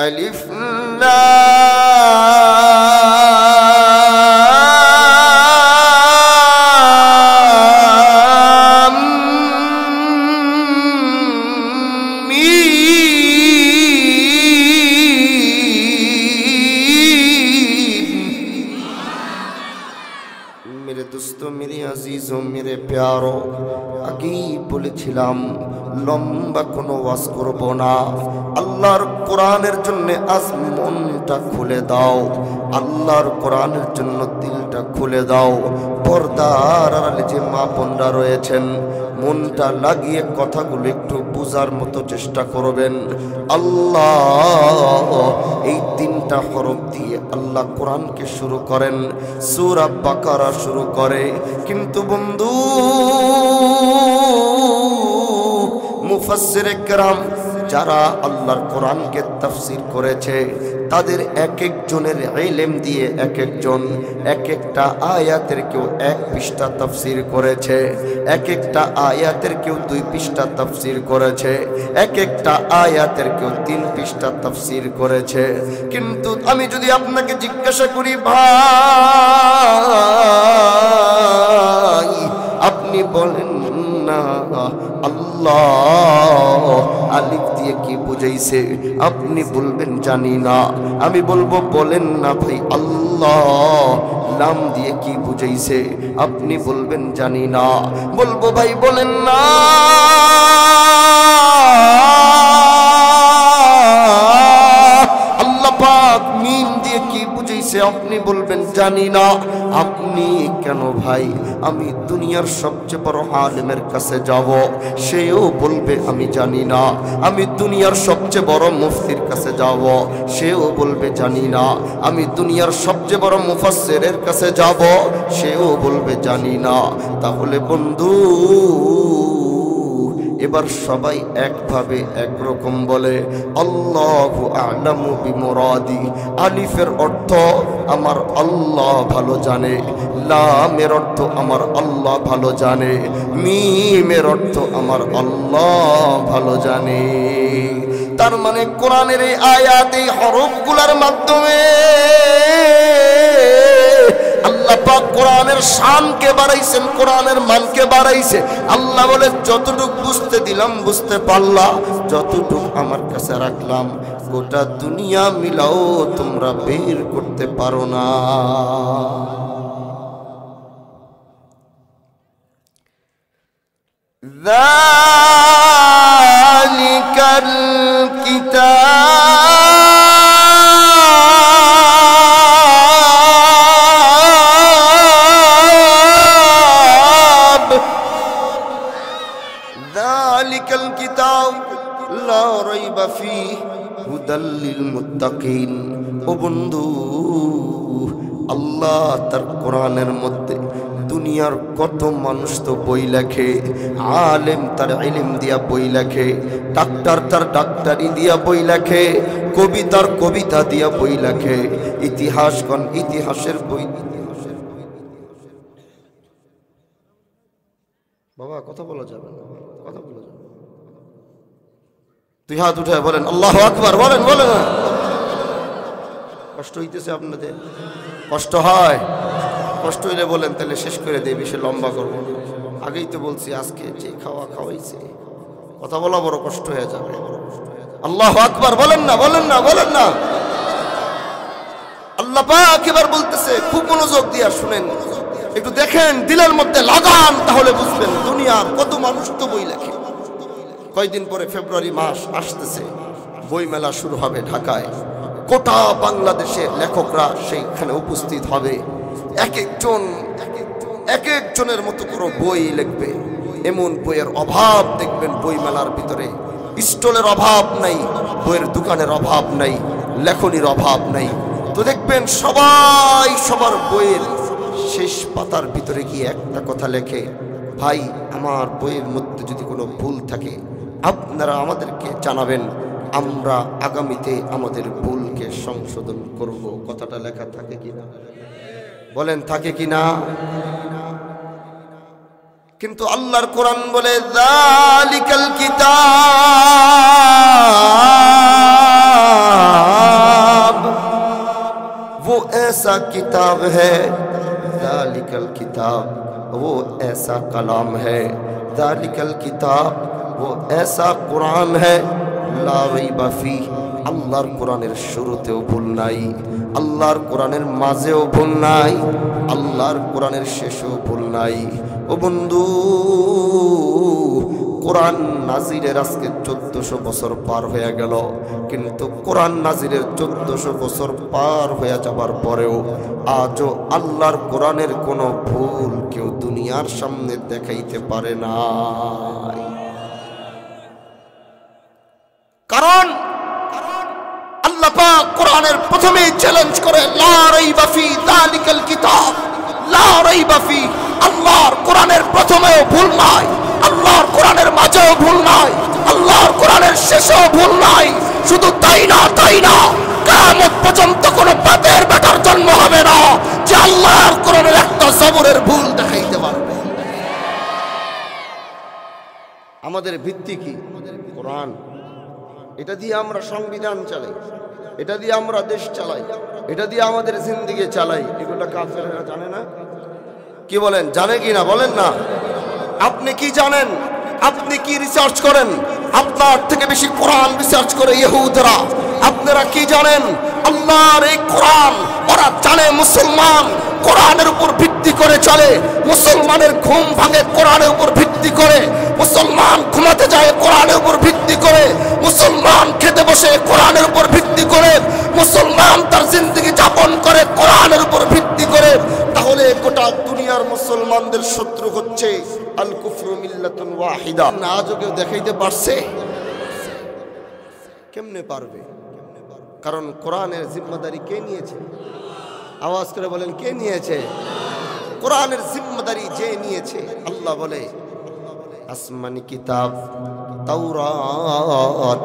আলিফ লাম মিম। মেরে দোস্তো, মেরে আজিজো, মেরে প্যারো, আগেই বলেছিলাম লম্বা কোনো ওয়াজ করব না। আল্লাহর কোরআনের জন্য আজ মনটা খুলে দাও, আল্লাহর কোরআনের জন্য দিলটা খুলে দাও। পর্দার আড়ালে যে মা বোনরা রয়েছেন, মনটা লাগিয়ে কথাগুলো একটু বোঝার মতো চেষ্টা করবেন। আল্লাহ এই তিনটা হরফ দিয়ে আল্লাহ কোরআনকে শুরু করেন, সূরা বাকারা শুরু করে। কিন্তু বন্ধু, মুফাসসিরে কেরাম যারা আল্লাহর কোরআনকে তাফসীর করেছে, তাদের এক একজনের ইলম দিয়ে এক একজন এক একটা আয়াতের কেউ 1 পৃষ্ঠা তাফসীর করেছে, এক একটা আয়াতের কেউ 2 পৃষ্ঠা তাফসীর করেছে, এক একটা আয়াতের কেউ 3 পৃষ্ঠা তাফসীর করেছে। কিন্তু আমি যদি আপনাকে জিজ্ঞাসা করি, ভাই আপনি বলেন না আল্লাহ আলিফ দিয়ে কি বুঝাইছে? আপনি বলবেন জানি না। আমি বলবো বলেন না ভাই আল্লাহ লাম দিয়ে কি বুঝাইছে? আপনি বলবেন জানি না। বলবো ভাই বলেন না আল্লাহ পাক মিম দিয়ে কি বুঝাইছে? আপনি বলবেন জানি না। আপনি কেন ভাই? আমি দুনিয়ার সবচেয়ে বড় আলেমের কাছে যাব, সেও বলবে আমি জানি না। আমি দুনিয়ার সবচেয়ে বড় মুফতির কাছে যাব, সেও বলবে জানি না। আমি দুনিয়ার সবচেয়ে বড় মুফাসসিরের কাছে যাব, সেও বলবে জানি না। তাহলে বন্ধু, এবার সবাই একভাবে একরকম বলে আল্লাহু আ'লামু বিমুরাদি। আলিফের অর্থ আমার আল্লাহ ভালো জানে, লামের অর্থ আমার আল্লাহ ভালো জানে, মিমের অর্থ আমার আল্লাহ ভালো জানে। তার মানে কোরআনের এই আয়াত, এই হরফগুলোর মাধ্যমে আল্লাহ পাক কোরআনের শানকে বাড়াইছেন, কোরআনের মানকে বাড়াইছে। আল্লাহ বলে যতটুক বুঝতে দিলাম বুঝতে পারলাম, যতটুক আমার কাছে রাখলাম গোটা দুনিয়া মিলাও তোমরা বের করতে পারো না। যালিকাল কিতাব, যালিকাল কিতাব লা রাইবা ফীহি হুদাল লিল মুত্তাকিন। ও বন্ধু, আল্লাহ তার কোরআনের মধ্যে দুনিয়ার কত মানুষ তো বই লেখে, আলেম তার ইলম দিয়া বই লেখে, ডাক্তার তার ডাক্তারি দিয়া বই লেখে, কবি তার কবিতা দিয়া বই লেখে, ইতিহাসগণ ইতিহাসের বই। বাবা কথা বলা যাবে না, কথা বলা যাবে। তুই হাত উঠে বলেন আল্লাহু আকবার, বলেন বলেন। কষ্ট হইতেছে আপনাদের? কষ্ট হয়? কষ্ট হইলে বলেন, তাহলে শেষ করে দেয়, বেশি লম্বা করবো না। আগেই তো বলছি আজকে যে খাওয়া খাওয়াইছে, কথা বলা বড় কষ্ট হয়ে যাবে। আল্লাহু আকবার বলেন না, বলেন না, বলেন না। আল্লাহ পাক এবার বলতেছে, খুব মনোযোগ দিয়ে শুনেন, একটু দেখেন, দিলের মধ্যে লাগান, তাহলে বুঝবেন দুনিয়ার কত মানুষ তো বই লেখে। কয়দিন পরে ফেব্রুয়ারি মাস আসতেছে, বই মেলা শুরু হবে ঢাকায়। গোটা বাংলাদেশের লেখকরা সেইখানে উপস্থিত হবে। এক একজনের মতো করে বই লিখবে। এমন বইয়ের অভাব দেখবেন বই মেলার ভিতরে। স্টলের অভাব নাই, বইয়ের দোকানের অভাব নাই, লেখনির অভাব নাই। তো দেখবেন সবাই সবার বইয়ের শেষ পাতার ভিতরে গিয়ে একটা কথা লেখে, ভাই আমার বইয়ের মধ্যে যদি কোনো ভুল থাকে আপনারা আমাদেরকে জানাবেন, আমরা আগামীতে আমাদের ভুলকে সংশোধন করব। কথাটা লেখা থাকে কিনা বলেন, থাকে কিনা? কিন্তু আল্লাহর কোরআন বলে যালিকাল কিতাব किताब है, ज़ालिकल किताब वो ऐसा कलाम है, ज़ालिकल किताब वो ऐसा कुरान है, ला रैबा फीह, আল্লাহর কোরআনের শুরুতেও ভুল নাই, আল্লাহর কোরআনের মাঝেও ভুল নাই, আল্লাহর কোরআনের শেষেও ভুল নাই। ও বন্ধু, কোরআন নাজিরের আজকে 1400 বছর পার হয়ে গেল, কিন্তু কোরআন নাজিরের 1400 বছর পার হয়ে যাবার পরেও আজও আল্লাহর কোরআনের কোনো ভুল কেউ দুনিয়ার সামনে দেখাইতে পারে না। কারণ আল্লাহ পাক কোরআনের প্রথমেই চ্যালেঞ্জ করে, লা রাইবা ফি যালিকাল কিতাব, লা রাইবা ফি, আল্লাহর কোরআনের প্রথমেও ভুল নাই, আল্লাহর কোরআনের মাঝেও ভুল নাই, আল্লাহর কোরআনের শেষেও ভুল নাই। শুধু তাই না, কিয়ামত পর্যন্ত কোনো বাতের বেটার জন্ম হবে না যে আল্লাহর কোরআনের একটা জবরের ভুল দেখাইতে পারবে। আমাদের ভিত্তি কি? কোরআন। এটা দিয়ে আমরা সংবিধান চালাই, এটা দিয়ে আমরা দেশ চালাই, এটা দিয়ে আমাদের জিন্দেগি চালাই। এগুলো কাফেররা জানে না? কি বলেন, জানে কি না বলেন না? আপনি কি জানেন? আপনি কি রিসার্চ করেন? আপনার থেকে বেশি কোরআন রিসার্চ করে ইহুদিরা। আপনারা কি জানেন? আল্লাহর এই কোরআন ওরা জানে। মুসলমান কোরআনের উপর ভিত্তি করে চলে, মুসলমানের ঘুম ভাঙে কোরআনের উপর ভিত্তি করে, মুসলমান ঘুমাতে যায় কোরআনের উপর ভিত্তি করে, মুসলমান খেতে বসে কোরআনের উপর ভিত্তি করে, মুসলমান তার জিন্দেগি যাপন করে কোরআনের উপর ভিত্তি করে। তাহলে গোটা দুনিয়ার মুসলমানদের শত্রু হচ্ছে আল কুফরু মিল্লাতুন ওয়াহিদা। না আজও কেউ দেখাইতে পারছে? কেমনে পারবে? কারণ কোরআনের জিম্মাদারি কে নিয়েছে? আওয়াজ করে বলেন, কে নিয়েছে? কোরআনের জিম্মাদারি যে নিয়েছে, আল্লাহ বলে আসমানি কিতাব তাওরাত,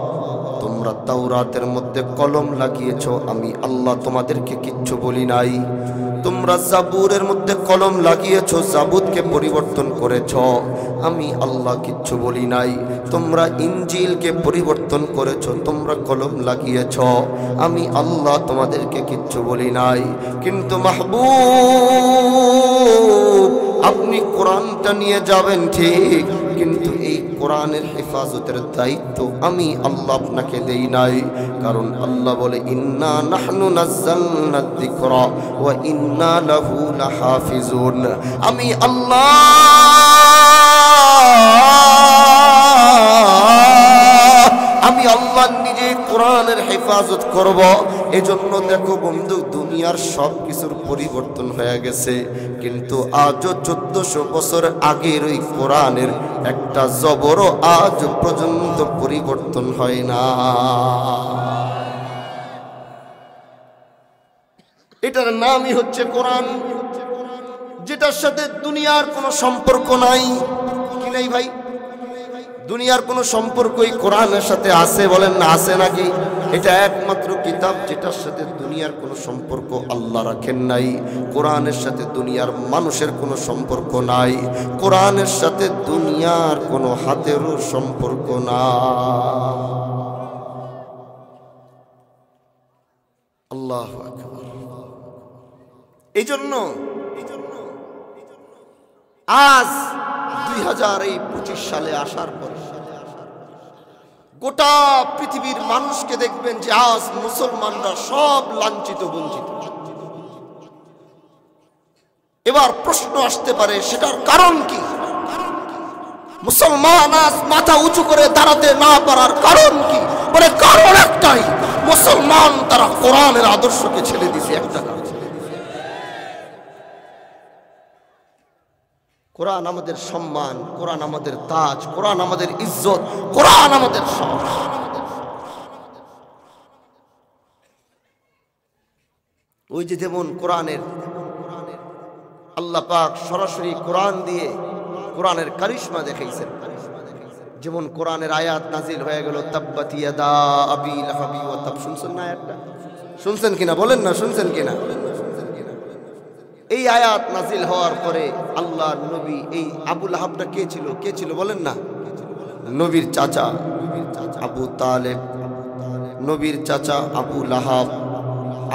তোমরা তাওরাতের মধ্যে কলম লাগিয়েছো, আমি আল্লাহ তোমাদেরকে কিচ্ছু বলি নাই। তোমরা জাবুরের মধ্যে কলম লাগিয়েছো, জাবুরকে পরিবর্তন করেছো, আমি আল্লাহ কিচ্ছু বলি নাই। তোমরা ইনজিলকে পরিবর্তন করেছো, তোমরা কলম লাগিয়েছো, আমি আল্লাহ তোমাদেরকে কিচ্ছু বলি নাই। কিন্তু মাহবুব, আপনি কোরআনটা নিয়ে যাবেন ঠিক, কিন্তু এই কোরআনের হেফাজতের দায়িত্ব আমি আল্লাহ আপনাকে দেই নাই। কারণ আল্লাহ বলে ইন্না নাহনু নাযালনা যিকরা ওয়া ইন্না লাহু লাহাফিজুন। আমি আল্লাহ নিজে কোরআনের হেফাজত করব। এজন্য দেখো বন্ধু, দুনিয়ার সব কিছুর পরিবর্তন হয়ে গেছে, কিন্তু আজও 1400 বছর আগের ওই কোরআনের একটা জবরও আজ পর্যন্ত পরিবর্তন হয় না। এটার নামই হচ্ছে কোরআন, যেটার সাথে দুনিয়ার কোনো সম্পর্ক নাই। কি নাই ভাই? দুনিয়ার কোনো সম্পর্কই কোরআনের সাথে আছে? বলেন না, আছে নাকি? এটা একমাত্র কিতাব যেটার সাথে দুনিয়ার কোনো সম্পর্ক আল্লাহ রাখেন নাই। কোরআনের সাথে দুনিয়ার মানুষের কোনো সম্পর্ক নাই, কোরআনের সাথে দুনিয়ার কোনো হাতেরও সম্পর্ক না। আল্লাহু আকবার। এই জন্য আজ 2025 সালে আসার পর গোটা পৃথিবীর মানুষকে দেখবেন যে আজ মুসলমানরা সব লাঞ্ছিত বঞ্চিত। এবার প্রশ্ন আসতে পারে, সেটার কারণ কি? মুসলমান আজ মাথা উঁচু করে দাঁড়াতে না পারার কারণ কি? বলে কারণ একটাই, মুসলমান তারা কোরআনের আদর্শকে ছেড়ে দিয়েছে। একটা কোরআন আমাদের সম্মান, কোরআন আমাদের তাজ, কোরআন আমাদের ইজ্জত, কোরআন আমাদের সব। ওই যে যেমন কোরআনের আল্লাহ পাক সরাসরি কোরআন দিয়ে কোরআনের কারিশমা দেখাইছেন। যেমন কোরআনের আয়াত নাজিল হয়ে গেল, তাব্বাত ইয়াদা আবি লাহাবি ওয়া তাব। শুনছেন না আয়াতটা? শুনছেন কিনা বলেন না, শুনছেন কিনা? এই আয়াত নাজিল হওয়ার পরে আল্লাহর নবী, এই আবু লাহাবটা কে ছিল? কে ছিল বলেন না? নবীর চাচা আবু তালেব, নবীর চাচা আবু লাহাব,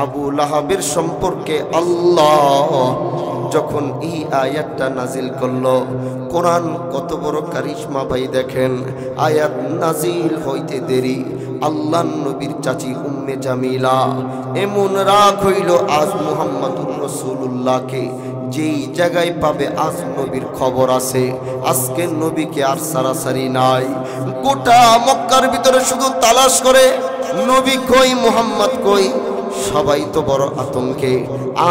আবু লাহাবের সম্পর্কে আল্লাহ যখন এই আয়াতটা নাজিল করলো, কোরআন কত বড় কারিশমা ভাই দেখেন। আয়াত নাজিল হইতে দেরি আল্লাহ নবীর চাচি উম্মে জামিলা এমন রাগ হইল আজ মুহাম্মাদুর রাসূলুল্লাহকে যেই জায়গায় পাবে আজ নবীর খবর আছে, আজকে নবীকে আর সারাসারি নাই। গোটা মক্কার ভিতরে শুধু তালাশ করে নবী কই, মুহাম্মদ কই। সবাই তো বড় আতঙ্কে।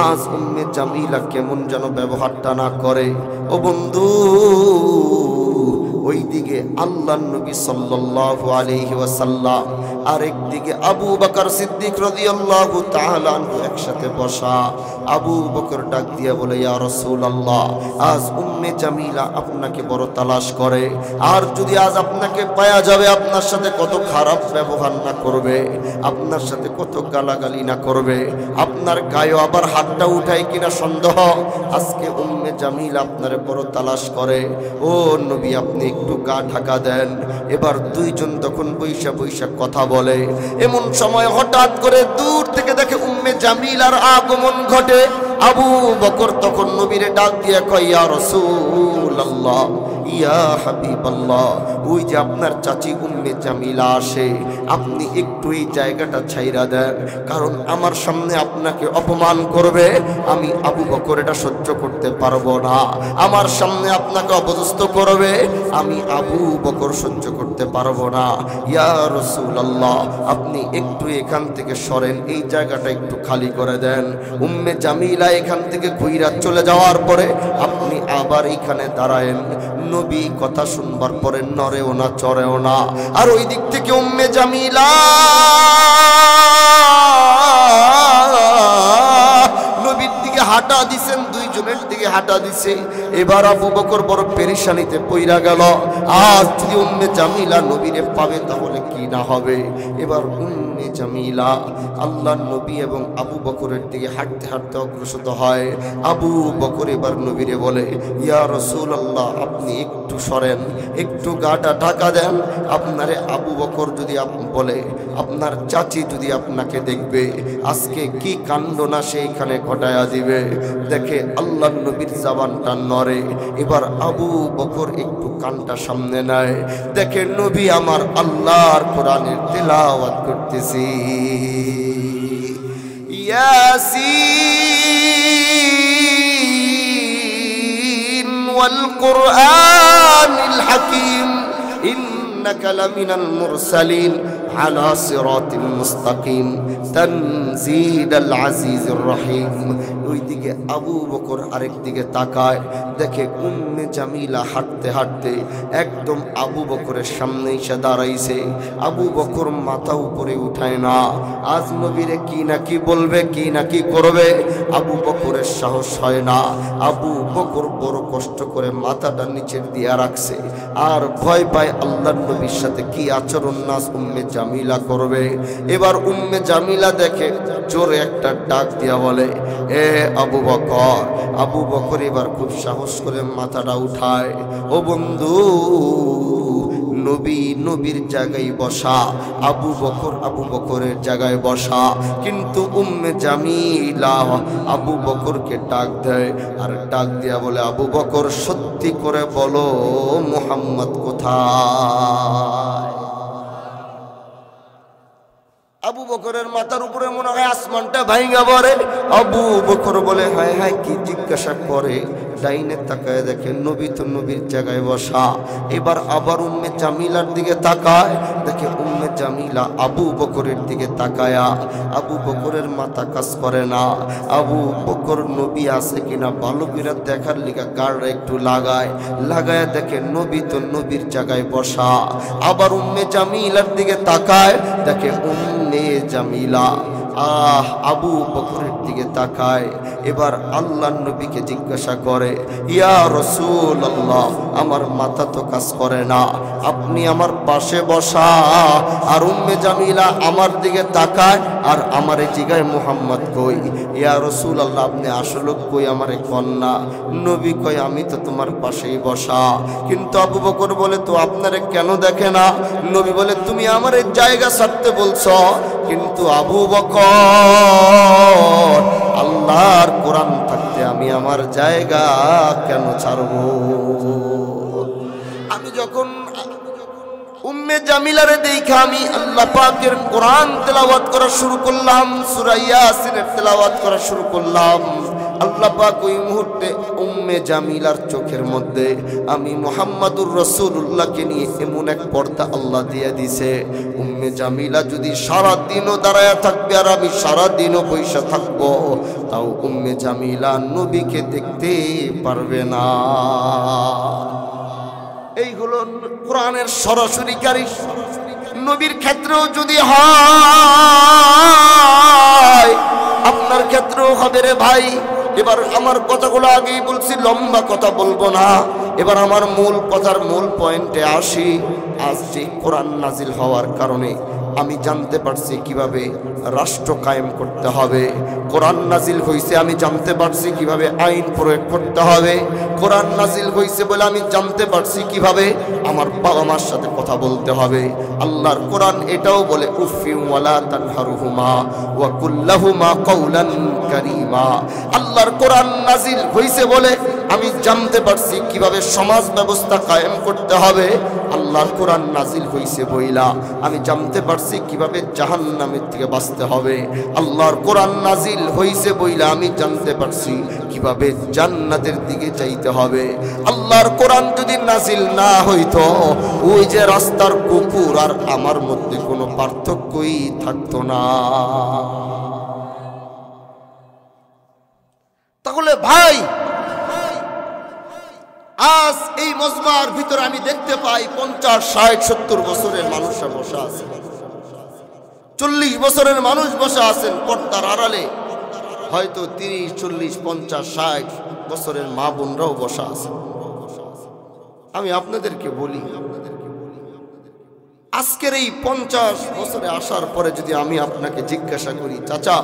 আজ উম্মে জামিলা কেমন যেন ব্যবহারটা না করে। ও বন্ধু, ওইদিকে আল্লাহর নবী সাল্লাল্লাহু আলাইহি ওয়াসাল্লাম, আরেকদিকে আবু বকর সিদ্দিক রাদিয়াল্লাহু তাআলা আনহু একসাথে বসা। আবু বকর ডাক দিয়া বলে, ইয়া রাসূলুল্লাহ, আজ উম্মে জামিলা আপনাকে বড় তালাশ করে। আর যদি আজ আপনাকে পাওয়া যাবে, আপনার সাথে কত খারাপ ব্যবহার না করবে, আপনার সাথে কত গালাগালি না করবে, আপনার গায়ে আবার হাতটা উঠায় কিনা সন্দেহ। আজকে উম্মে জামিলা আপনার বড় তালাশ করে। ও নবী, আপনি একটু গা ঢাকা দেন। এবার দুইজন তখন বৈশা বৈশা কথা বলে। এমন সময় হঠাৎ করে দূর থেকে দেখে উম্মে জামিলার আগমন ঘটে। আবু বকর তখন নবীরে ডাক দিয়ে কয়, ইয়া রাসূলুল্লাহ, ইয়া হাবিবাল্লাহ, ওই যে আপনার চাচি উম্মে জামিলা আসে, আপনি একটু এই জায়গাটা ছাইরা দেন, কারণ আমার সামনে আপনাকে অপমান করবে। আমি আবু বকর এটা সহ্য করতে পারবো না। আমার সামনে আপনাকে অপদস্থ করবে, আমি আবু বকর সহ্য করতে পারবো না। ইয়া রাসূলুল্লাহ, আপনি একটু এখান থেকে সরেন, এই জায়গাটা একটু খালি করে দেন। উম্মে জামিলা এখান থেকে ঘুইরা চলে যাওয়ার পরে আপনি আবার এখানে দাঁড়ায়েন। নবী কথা শুনবার পরে নড়েও না, চড়েও না। আর ওই দিক থেকে উম্মে জামিলা নবীর দিকে হাঁটা দিছেন, দুইজনের দিকে হাঁটা দিছে। এবার আবু বকর বড় পেরেশানিতে পইরা গেল। আজ যদি উম্মে জামিলা নবীরে পাবে তাহলে কি না হবে। এবার উম্মে জামিলা আল্লাহর নবী এবং আবু বকরের দিকে হাঁটতে হাঁটতে অগ্রসর হয়। আবু বকর এবার নবীরে বলে, ইয়া রাসূলুল্লাহ, আপনি একটু সরেন, একটু গাটা ঢাকা দেন। আপনারে আবু বকর যদি বলে, আপনার চাচি যদি আপনাকে দেখবে, আজকে কি কাণ্ড না সেইখানে ঘটায়া দিবে। দেখে আল্লাহর নবীর জবানটা নড়ে। এবার আবু বকর একটু কানটা সামনে নেয়, দেখে নবী আমার আল্লাহর কোরআনের তিলাওয়াত করতেছি। ইয়াসিন ওয়াল কুরআনিল হাকীম ইন্নাকা লামিনাল মুরসালিন আলা সিরাতিল মুস্তাকিম তানজিলাল আজিজির রহিম। ওইদিকে আবু বকর আরেক দিকে তাকায়, দেখে উম্মে জামিলা হাঁটতে হাঁটতে একদম আবু বকরের সামনে এসে দাঁড়াইছে। আবু বকর মাথা উপরে উঠায় না। আজ নবীরে কি নাকি বলবে, কি নাকি করবে, আবু বকরের সাহস হয় না। আবু বকর বড় কষ্ট করে মাথাটা নিচের দিয়া রাখছে, আর ভয় পায় আল্লাহর নবীর সাথে কি আচরণ নাস উম্মে জামিলা করবে। এবার উম্মে জামিলা দেখে জোরে একটা ডাক দিয়া বলে, এ আবু বকর। আবু বকর এবার খুব সাহস করে মাথাটা উঠায়। ও বন্ধু, নবী নবীর জায়গায় বসা, আবু বকর আবু বকরের জায়গায় বসা। কিন্তু উম্মে জামিলা আবু বকরকে ডাক দেয়, আর ডাক দিয়া বলে, আবু বকর, সত্যি করে বলো মুহাম্মদ কোথায়? আবু বকরের মাথার উপরে মনে হয় আসমানটা ভাইঙ্গা পড়ে। আবু বকর বলে, হায় হায়, কি জিজ্ঞাসা করে। ডাইনে তাকায় দেখে নবী তো নবীর জায়গায় বসা। এবার আবার উম্মে জামিলার দিকে তাকায়, দেখে উম্মে জামিলা আবু বকরের দিকে তাকায়া। আবু বকরের মাথা কাজ করে না। আবু বকর নবী আছে কিনা ভালো করে দেখার লিগা গাড় একটু লাগায়, লাগায় দেখে নবী তো নবীর জায়গায় বসা। আবার উম্মে জামিলার দিকে তাকায়, দেখে উম্মে জামিলা আবু বকরের দিকে তাকায়। এবার আল্লাহর নবীকে জিজ্ঞাসা করে, ইয়া রাসূলুল্লাহ, আমার মাথা তো কাজ করে না, আপনি আমার পাশে বসা। আর উম্মে জামিলা আমার দিকে তাকায়, আর আমারে জিগায় মুহাম্মদ কই, ইয়া রাসূলুল্লাহ আপনি আসলে কই আমারে কন্যা? নবী কয় আমি তো তোমার পাশেই বসা। কিন্তু আবু বকর বলে তো আপনারে কেন দেখে না? নবী বলে তুমি আমারে জায়গা ছাড়তে বলছো, কিন্তু আবু বকর আল্লাহর কোরআন থাকতে আমি আমার জায়গা কেন ছাড়বো? আমি যখন উম্মে জামিলারে দেখে আমি আল্লাহ পাকের কোরআন তেলাওয়াত করা শুরু করলাম, সূরা ইয়াসিনের তেলাওয়াত করা শুরু করলাম, আল্লাহ পাক ওই মুহূর্তে উম্মে জামিলার চোখের মধ্যে আমি মুহাম্মাদুর রাসূলুল্লাহকে নিয়ে এমন এক পর্দা আল্লাহ দিয়ে দিছে, উম্মে জামিলা যদি সারা দিনও দাঁড়ায়া থাকবে আর আমি সারা দিনও বসে থাকবো, তাও উম্মে জামিলা নবীকে দেখতে পারবে না। এইগুলো কোরআনের সরাসরি কারি। নবীর ক্ষেত্রেও যদি হয় আপনার ক্ষেত্রেও হবে রে ভাই। এবার আমার কথাগুলো আগেই বলছি, লম্বা কথা বলবো না, এবার আমার মূল কথার মূল পয়েন্টে আসি। আজ যে কোরআন নাজিল হওয়ার কারণে আমি জানতে পারছি কিভাবে রাষ্ট্র কায়েম করতে হবে। কোরআন নাজিল হইছে আমি জানতে পারছি কিভাবে আইন প্রয়োগ করতে হবে। কোরআন নাজিল হইছে বলে আমি জানতে পারছি কিভাবে আমার বাবা মার সাথে কথা বলতে হবে। আল্লাহর কোরআন এটাও বলে উফি ওয়ালা তানহারুহুমা ওয়া কুল্লাহুমা কাওলান কারীমা। আল্লাহর কোরআন নাজিল হইছে বলে আমি জানতে পারছি কিভাবে সমাজ ব্যবস্থা কায়েম করতে হবে। আল্লাহর কোরআন নাজিল হইছে বইলা আমি জানতে পারছি কিভাবে জাহান্নামের থেকে বাঁচতে হবে। আল্লাহর কোরআন নাজিল হইছে বইলা আমি জানতে পারছি কিভাবে জান্নাতের দিকে যাইতে হবে। আল্লাহর কোরআন যদি নাজিল না হইতো, ওই যে রাস্তার কুকুর আর আমার মধ্যে কোনো পার্থক্যই থাকতো না। তাহলে ভাই আজ এই মজমার ভিতরে আমি দেখতে পাই 50, 60, 70 বছরের মানুষরা বসে আছে, 40 বছরের মানুষ বসে আছেন পর্দার আড়ালে, হয়তো 30, 40, 50, 60 বছরের মা বোনরাও বসে আছেন। আমি আপনাদেরকে বলি, আজকের এই 50 বছরে আসার পরে যদি আমি আপনাকে জিজ্ঞাসা করি, চাচা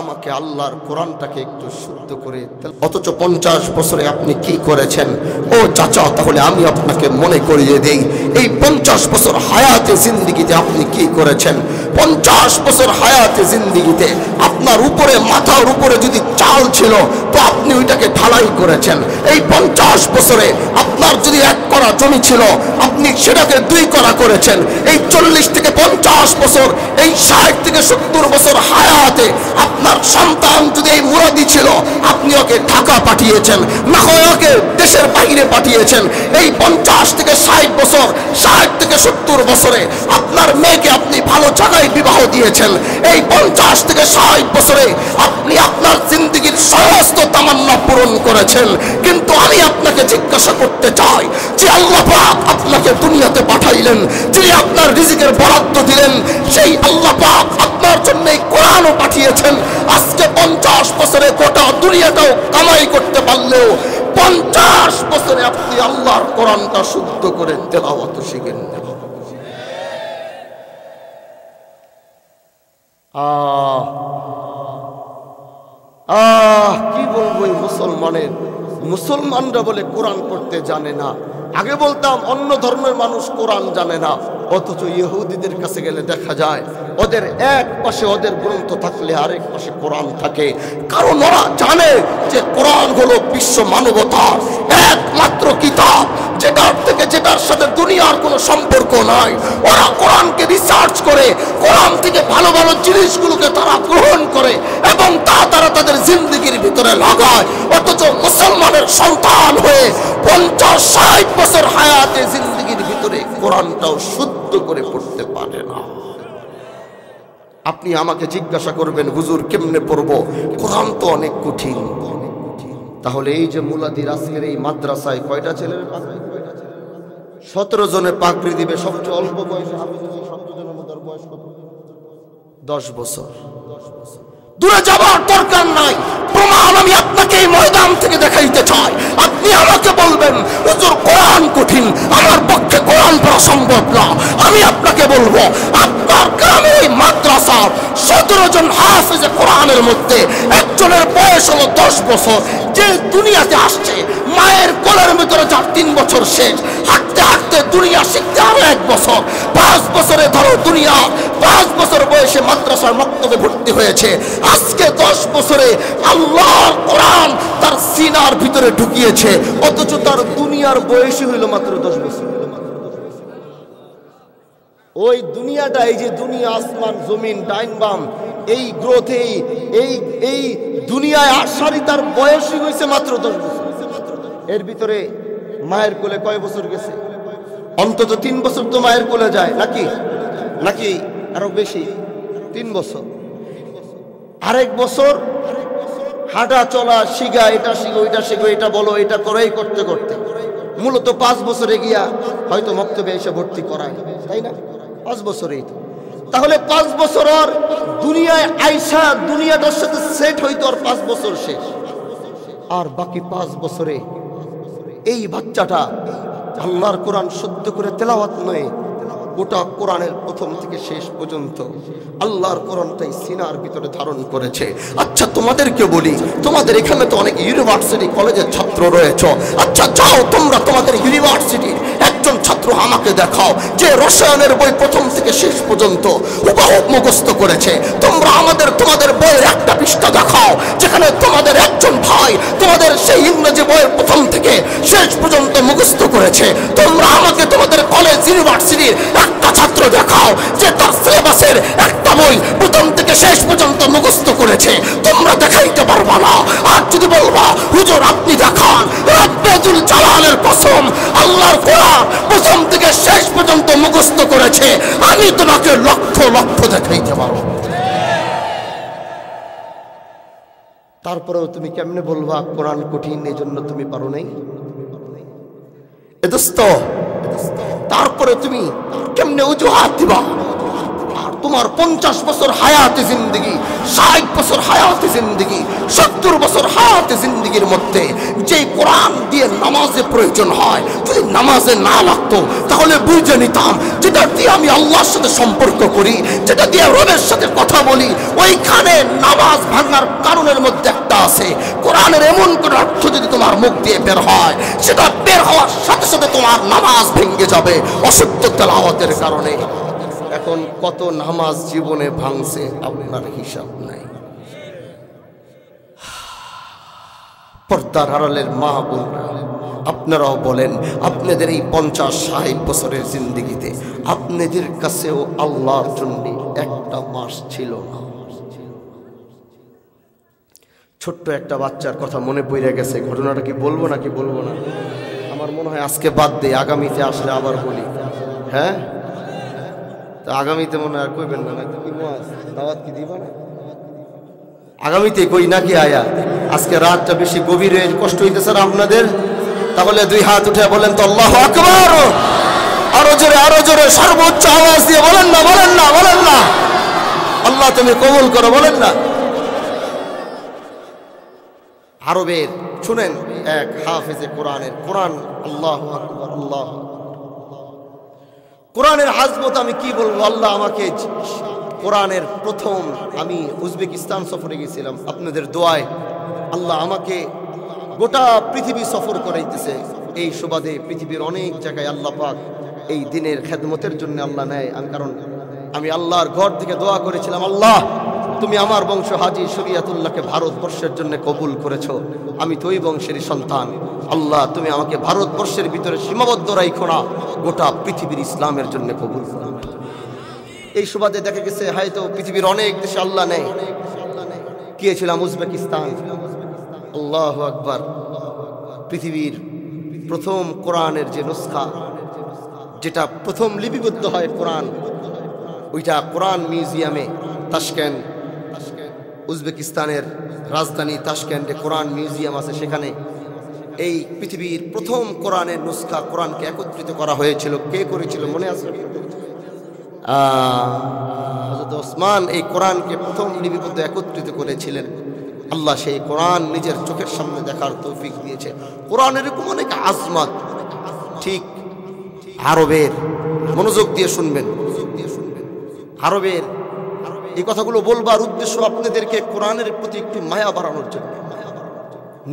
আমাকে আল্লাহর কোরআনটাকে একটু শুদ্ধ করে, অথচ 50 বছরে আপনি কি করেছেন? ও চাচা, তাহলে আমি আপনাকে মনে করিয়ে দেই, এই 50 বছর হায়াতে জিন্দেগিতে আপনি কি করেছেন? 50 বছর হায়াতে জিন্দেগিতে আপনার উপরে, মাথার উপরে যদি চাল ছিল তো আপনি ওইটাকে ঢালাই করেছেন। এই 50 বছরে আপনার যদি 1 কড়া জমি ছিল আপনি সেটাকে 2 কড়া করেছেন। এই 40 থেকে 50 বছর, এই 60 থেকে 70 বছর হায়াতে আপনার সন্তান যদি এই মুরাদি ছিল আপনি ওকে ঢাকা পাঠিয়েছেন, না হয় ওকে দেশের বাইরে পাঠিয়েছেন। এই 50 থেকে 60 বছর, 60 থেকে 70 বছরে আপনার মেয়েকে আপনি ভালো জায়গায় বিবাহ দিয়েছেন। এই 50 থেকে 60 বছরে আপনি আপনার জিন্দেগির সমস্ত তামান্না পূরণ করেছেন। কিন্তু আমি আপনাকে জিজ্ঞাসা করতে চাই যে আল্লাহ পাক আপনাকে দুনিয়াতে পাঠাইলেন, যিনি আপনার রিজিকের বরাদ্দ দিলেন, সেই আল্লাহ পাক আপনার জন্য এই কোরআনও পাঠিয়েছেন। আজকে 50 বছরে গোটা দুনিয়াটাও কামাই করতে পারলেও 50 বছরে আপনি আল্লাহর কোরআনটা শুদ্ধ করে তেলাওয়াত শিখেন। কি বলবো এই মুসলমানরা বলে কোরআন পড়তে জানে না। আগে বলতাম অন্য ধর্মের মানুষ কোরআন জানে না, অথচ ইহুদিদের কাছে গেলে দেখা যায় ওদের এক পাশে ওদের গ্রন্থ থাকলে আরেক পাশে কোরআন থাকে। কারণ ওরা জানে যে কোরআন হলো বিশ্ব মানবতার একমাত্র কিতাব, যেটার সাথে দুনিয়ার কোনো সম্পর্ক নাই। ওরা কোরআনকে রিসার্চ করে, কোরআন থেকে ভালো ভালো জিনিসগুলোকে তারা গ্রহণ করে এবং তারা তাদের জিন্দগির ভিতরে লাগায়। অথচ মুসলমানের সন্তান হয়ে 50-60 বছর হায়াতে জিন্দগির ভিতরে কোরআনটাও শুদ্ধ করে পড়তে পারে না। আপনি আমাকে জিজ্ঞাসা করবেন, হুজুর কেমনে পড়বো? কোরআন তো অনেক কঠিন। তাহলে এই যে মুলাদির আজকের এই মাদ্রাসায় কয়টা ছেলের 17 জনে পাগড়ি দিবে, সবচেয়ে অল্প বয়সে হাফেজ, 17 জনের মধ্যে বয়স কত? 10 বছর। দূরে যাবার দরকার নাই, প্রমাণ আমি আপনাকে এই ময়দান থেকে দেখাইতে চাই। আপনি আমাকে বলবেন হুজুর কোরআন কঠিন, আমার পক্ষে কোরআন পড়া সম্ভব না। আমি আপনাকে বলবো আপনার গ্রামের এই মাদ্রাসার 17 12 জন হাফেজে কোরআনের মধ্যে একজনের বয়স হলো 10 বছর, যে দুনিয়াতে আসছে মায়ের কোলের ভিতরে যার 3 বছর শেষ, হাঁটতে হাঁটতে দুনিয়া শিখতে আরো 1 বছর, 5 বছরে ধরো দুনিয়া 5 বছর বয়সে মাদ্রাসার মক্তবে ভর্তি হয়েছে, আজকে 10 বছরে আল্লাহর কোরআন তার সিনার ভিতরে ঢুকিয়েছে, অথচ তার দুনিয়ার বয়সই হইল মাত্র 10 বছর। ওই দুনিয়াটা, এই যে দুনিয়া, আসমান জমিন ডাইন বাম, এই গ্রোথে এই দুনিয়ায় আসারই তার বয়সই হয়েছে মাত্র 10 বছর। এর ভিতরে মায়ের কোলে কয় বছর গেছে? অন্তত 3 বছর তো মায়ের কোলে যায়, নাকি আরো বেশি? 3 বছর। আরেক বছর হাঁটা চলা শিখা, এটা শিখো ওইটা শিখো, এটা বলো এটা করো, এই করতে করতে মূলত 5 বছরে গিয়া হয়তো মক্তবে এসে ভর্তি করায়, তাই না? 5 বছরেই তো। তাহলে 5 বছর আর দুনিয়ায় আইসা দুনিয়াটার সাথে সেট হইতো আর 5 বছর শেষ। আর বাকি 5 বছরে এই বাচ্চাটা আল্লাহর কোরআন শুদ্ধ করে তেলাওয়াত নয়, গোটা কোরআনের প্রথম থেকে শেষ পর্যন্ত আল্লাহর কোরআনটাই সিনার ভিতরে ধারণ করেছে। আচ্ছা তোমাদেরকে বলি, তোমাদের এখানে তো অনেক ইউনিভার্সিটি কলেজের ছাত্র রয়েছে, আচ্ছা যাও তোমরা তোমাদের ইউনিভার্সিটির একজন ছাত্র আমাকে দেখাও যে রসায়নের বই প্রথম থেকে শেষ পর্যন্ত হুবহু মুখস্থ করেছে। তোমরা তোমাদের বইয়ের একটা পৃষ্ঠা দেখাও যেখানে তোমাদের একজন ভাই তোমাদের সেই ইংরেজি বইয়ের প্রথম থেকে শেষ পর্যন্ত মুখস্থ করেছে। তোমরা আমাকে তোমাদের কলেজ ইউনিভার্সিটির একটা ছাত্র দেখাও যে তার সিলেবাসের একটা বই প্রথম থেকে শেষ পর্যন্ত মুখস্থ করেছে। তোমরা দেখাইতে পারবা না। আর যদি বলবা হুজুর আপনি দেখান, রব্বুল জালালের কসম আল্লাহর কোরআন প্রথম থেকে শেষ পর্যন্ত মুখস্থ করেছে, আমি তোমাকে লক্ষ লক্ষ দেখাইতে পারবো। তারপরেও তুমি কেমনে বলবা কোরআন কঠিন এই জন্য তুমি পারো নাই? এ দোস্ত, তারপরে তুমি কেমনে অজুহাত দিবা? আর তোমার 50 বছর হায়াতে জিন্দেগি, 60 বছর হায়াতে জিন্দেগি, 70 বছর হায়াতে জিন্দেগির মধ্যে যে কোরআন দিয়ে নামাজে প্রয়োজন হয় যদি নামাজে না লাগতো তাহলে বুঝে নিতাম যেটা দিয়ে আমি আল্লাহর সাথে সম্পর্ক করি, যেটা দিয়ে রবের সাথে কথা বলি, ওইখানে নামাজ ভাঙার কারণের মধ্যে একটা আছে। কোরআনের এমন কোন অর্থ যদি তোমার মুখ দিয়ে বের হয় সেটা বের হওয়ার সাথে সাথে তোমার নামাজ ভেঙে যাবে অশুদ্ধ তেলাওয়াতের কারণে। এখন কত নামাজ জীবনে ভাঙছে আপনার হিসাব নাই। পর্দার আড়ালের মা বোনরা আপনারাও বলেন, আপনাদের এই 50-60 বছরের জিন্দেগিতে আপনাদের কাছেও আল্লাহর জন্য একটা মাস ছিল না। ছোট্ট একটা বাচ্চার কথা মনে পড়ে গেছে, ঘটনাটা কি বলবো নাকি বলবো না? আমার মনে হয় আজকে বাদ দেই, আগামীতে আসলে আবার বলি। হ্যাঁ, তো আগামীতে মনে হয় কইবেন না, দাওয়াত কি দিবা না? আগামীতে কই নাকি আয়া? আজকে রাতটা বেশি গভীর হয়ে কষ্ট হইতেছে না আপনাদের? তাহলে 2 হাত উঠে বলেন তো আল্লাহু আকবার, আরো জোরে সর্বোচ্চ আওয়াজ দিয়ে বলেন না। আল্লাহ তুমি কবুল করো, বলেন না। আরবের শুনেন এক হাফেজে কোরআনের কোরআন, আল্লাহু আকবার, আল্লাহ কোরআনের আজমত আমি কি বলবো। আল্লাহ আমাকে কোরআনের প্রথম, আমি উজবেকিস্তান সফরে গেছিলাম, আপনাদের দোয়ায় আল্লাহ আমাকে গোটা পৃথিবী সফর করাইতেছে। এই সুবাদে পৃথিবীর অনেক জায়গায় আল্লাহ পাক এই দিনের খেদমতের জন্য আল্লাহ নেয়। কারণ আমি আল্লাহর ঘর থেকে দোয়া করেছিলাম, আল্লাহ তুমি আমার বংশ হাজী শরিয়াতুল্লাহকে ভারতবর্ষের জন্য কবুল করেছো, আমি তো ওই বংশেরই সন্তান। আল্লাহ তুমি আমাকে ভারতবর্ষের ভিতরে সীমাবদ্ধ রাখো না, গোটা পৃথিবীর ইসলামের জন্য কবুল করো। এই সুবাদে দেখা গেছে হয়তো পৃথিবীর অনেক দেশে আল্লাহ নেয়। গিয়েছিলাম উজবেকিস্তান, আল্লাহু আকবার, পৃথিবীর প্রথম কোরআনের যে নুসখা, যেটা প্রথম লিপিবদ্ধ হয় কোরআন, ওইটা কোরআন মিউজিয়ামে তাশকেন্ট, উজবেকিস্তানের রাজধানী তাশকেন্টে কোরআন মিউজিয়াম আছে। সেখানে এই পৃথিবীর প্রথম কোরআনের নুসখা, কোরআনকে একত্রিত করা হয়েছিল। কে করেছিল মনে আছে? হযরত ওসমান এই কোরআনকে প্রথম লিপিবদ্ধ একত্রিত করেছিলেন। আল্লাহ সেই কোরআন নিজের চোখের সামনে দেখার তৌফিক দিয়েছে। কোরআনের এরকম অনেক আজমত। ঠিক আরবের, মনোযোগ দিয়ে শুনবেন, আরবের এই কথাগুলো বলবার উদ্দেশ্য আপনাদেরকে কোরআনের প্রতি একটু মায়া বাড়ানোর জন্য।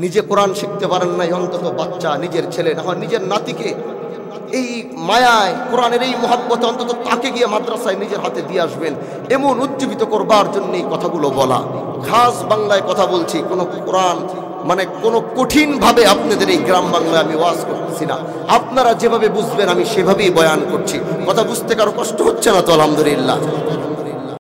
নিজে কোরআন শিখতে পারেন নাই, অন্তত বাচ্চা নিজের ছেলে না হয় নিজের নাতিকে এই মায়ায় কোরআনের এই মহব্বতে অন্তত তাকে গিয়ে মাদ্রাসায় নিজের হাতে দিয়ে আসবেন, এমন উজ্জীবিত করবার জন্য এই কথাগুলো বলা। খাস বাংলায় কথা বলছি, কোনো কোরআন মানে কোনো কঠিনভাবে আপনাদের এই গ্রাম বাংলায় আমি ওয়াজ করতেছি না, আপনারা যেভাবে বুঝবেন আমি সেভাবেই বয়ান করছি। কথা বুঝতে কারো কষ্ট হচ্ছে না তো? আলহামদুলিল্লাহ।